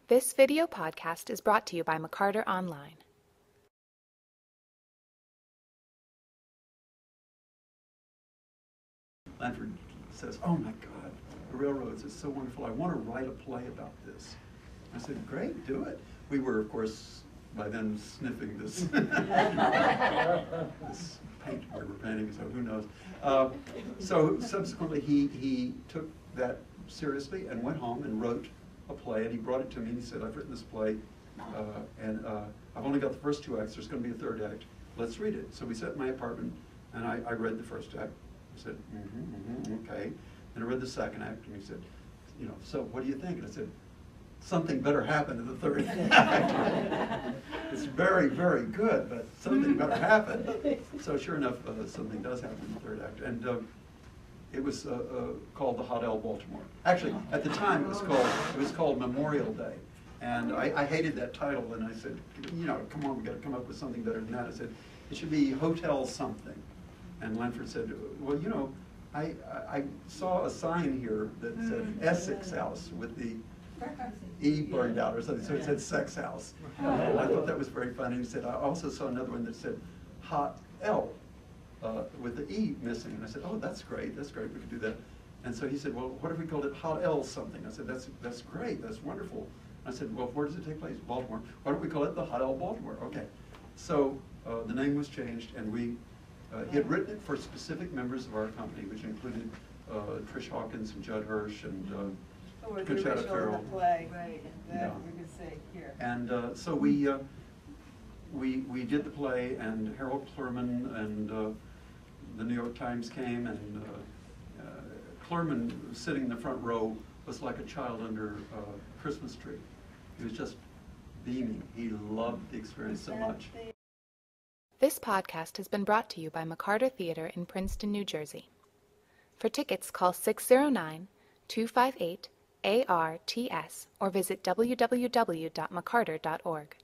This video podcast is brought to you by McCarter Online. Lanford says, "Oh my God, the railroads is so wonderful. I want to write a play about this." I said, "Great, do it." We were, of course, by then sniffing this, this paint we were painting, so who knows. So subsequently, he took that seriously and went home and wrote a play, and he brought it to me and he said, "I've written this play, and I've only got the first two acts. There's going to be a third act. Let's read it." So we sat in my apartment, and I read the first act. I said, okay. And I read the second act, and he said, "So what do you think?" And I said, "Something better happen in the third act." It's very, very good, but something better happen. So sure enough, something does happen in the third act. And it was called the HOT L Baltimore. Actually, at the time, it was called Memorial Day. And I hated that title, and I said, come on, we got to come up with something better than that. I said, it should be Hotel something. And Lanford said, "Well, I saw a sign here that said Essex House with the E burned out or something, so it said Sex House." And I thought that was very funny. He said, "I also saw another one that said HOT L with the E missing." And I said, "Oh, that's great, we could do that." And so he said, "Well, what if we called it HOT L something?" I said, that's great, that's wonderful." I said, "Well, where does it take place?" "Baltimore." "Why don't we call it the HOT L Baltimore?" Okay. So the name was changed, and he had written it for specific members of our company, which included Trish Hawkins and Judd Hirsch and Conchetta Farrell. Play, right? And that we could say here. And so we did the play, and Harold Clurman and the New York Times came, and Clurman, sitting in the front row, was like a child under a Christmas tree. He was just beaming. He loved the experience so much. This podcast has been brought to you by McCarter Theatre in Princeton, New Jersey. For tickets, call 609-258-ARTS or visit www.mccarter.org.